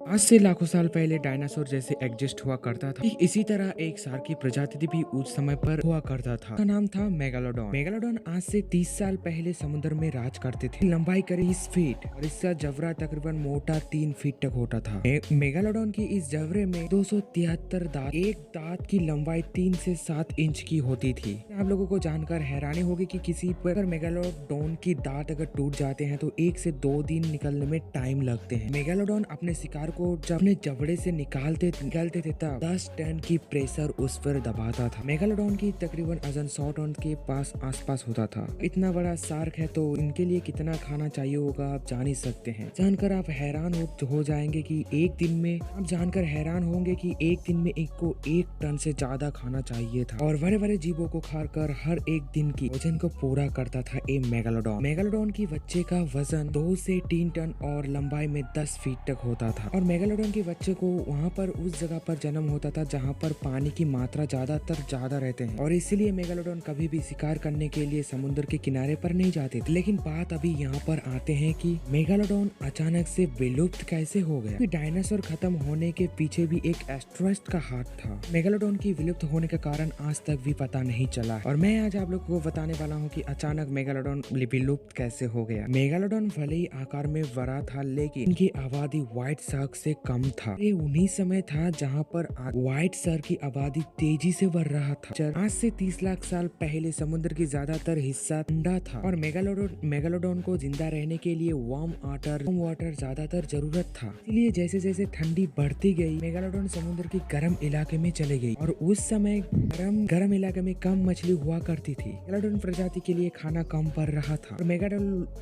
आज से लाखों साल पहले डायनासोर जैसे एग्जिस्ट हुआ करता था। ठीक इसी तरह एक सार की प्रजाति भी उस समय पर हुआ करता था। उसका नाम था मेगालोडॉन। मेगालोडॉन आज से 30 साल पहले समुद्र में राज करते थे। लंबाई करीब 30 फीट और इसका जबड़ा तकरीबन मोटा 3 फीट तक होता था। मेगालोडॉन की इस जबड़े में 273 दांत, एक दांत की लंबाई 3 से 7 इंच की होती थी। आप लोगों को जानकर हैरानी होगी कि किसी पर मेगालोडॉन की दांत अगर टूट जाते हैं तो 1 से 2 दिन निकलने में टाइम लगते हैं। मेगालोडॉन अपने शिकार को जब अपने जबड़े से निकालते थे तब 10 टन की प्रेशर उस पर दबाता था। मेगालोडॉन की तकरीबन वजन 100 टन के आसपास होता था। इतना बड़ा शार्क है तो इनके लिए कितना खाना चाहिए होगा आप जान ही सकते हैं। जानकर आप हैरान हो जाएंगे कि एक दिन में आप जानकर हैरान होंगे कि एक दिन में एक को 1 टन से ज्यादा खाना चाहिए था और बड़े बड़े जीवों को खाकर हर एक दिन की वजन को पूरा करता था ये मेगालोडॉन। मेगालोडॉन की बच्चे का वजन 2 से 3 टन और लंबाई में 10 फीट तक होता था और मेगालोडॉन के बच्चे को वहाँ पर उस जगह पर जन्म होता था जहाँ पर पानी की मात्रा ज्यादा रहते हैं और इसीलिए मेगालोडॉन कभी भी शिकार करने के लिए समुद्र के किनारे पर नहीं जाते थे। लेकिन बात अभी यहाँ पर आते हैं कि मेगालोडॉन अचानक से विलुप्त कैसे हो गया। डायनासोर खत्म होने के पीछे भी एक एस्ट्रॉइड का हाथ था। मेगालोडॉन की विलुप्त होने का कारण आज तक भी पता नहीं चला और मैं आज आप लोग को बताने वाला हूँ कि अचानक मेगालोडॉन विलुप्त कैसे हो गया। मेगालोडॉन भले ही आकार में बड़ा था लेकिन इनकी आबादी व्हाइट शार्क से कम था। ये उन्हीं समय था जहाँ पर व्हाइट शार्क की आबादी तेजी से बढ़ रहा था। आज से 30 लाख साल पहले समुद्र की ज्यादातर हिस्सा ठंडा था और मेगालोडॉन को जिंदा रहने के लिए वार्म वाटर ज्यादातर जरूरत था। इसलिए जैसे जैसे ठंडी बढ़ती गई मेगालोडॉन समुद्र के गर्म इलाके में चले गई और उस समय गर्म इलाके में कम मछली हुआ करती थी। मेगालोडॉन प्रजाति के लिए खाना कम पड़ रहा था और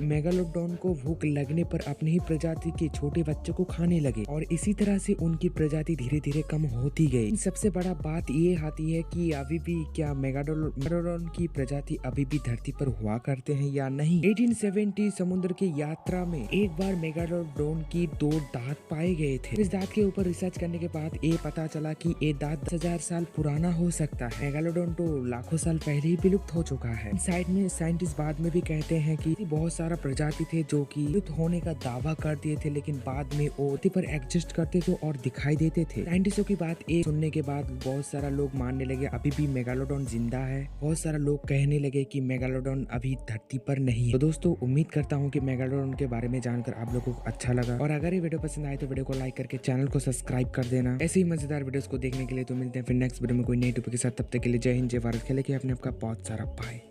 मेगालोडॉन को भूख लगने पर अपनी ही प्रजाति के छोटे बच्चों को खाने लगे और इसी तरह से उनकी प्रजाति धीरे धीरे कम होती गई। सबसे बड़ा बात ये आती है कि अभी भी क्या मेगालोडॉन की प्रजाति अभी भी धरती पर हुआ करते हैं या नहीं। 1870 समुद्र की यात्रा में एक बार मेगालोडॉन की 2 दांत पाए गए थे। इस दांत के ऊपर रिसर्च करने के बाद ये पता चला कि ये दांत 10,000 साल पुराना हो सकता है। मेगालोडॉन तो लाखों साल पहले ही विलुप्त हो चुका है। साइड में साइंटिस्ट बाद में भी कहते हैं कि बहुत सारा प्रजाति थे जो कि विलुप्त होने का दावा कर दिए थे लेकिन बाद में वो पर एग्जिस्ट करते थे और दिखाई देते थे। साइंटिस्टों की बात एक सुनने के बाद बहुत सारा लोग मानने लगे अभी भी मेगालोडॉन जिंदा है। बहुत सारा लोग कहने लगे कि मेगालोडॉन अभी धरती पर नहीं है। तो दोस्तों उम्मीद करता हूँ कि मेगालोडॉन के बारे में जानकर आप लोगों को अच्छा लगा और अगर ये वीडियो पसंद आए तो वीडियो को लाइक करके चैनल को सब्सक्राइब कर देना। ऐसे ही मजेदार वीडियोस को देखने के लिए तो मिलते हैं फिर नेक्स्ट वीडियो में कोई नई टॉपिक के साथ। तब तक के लिए जय हिंद जय भारत। खेले कि आपने आपका बहुत सारा बाय।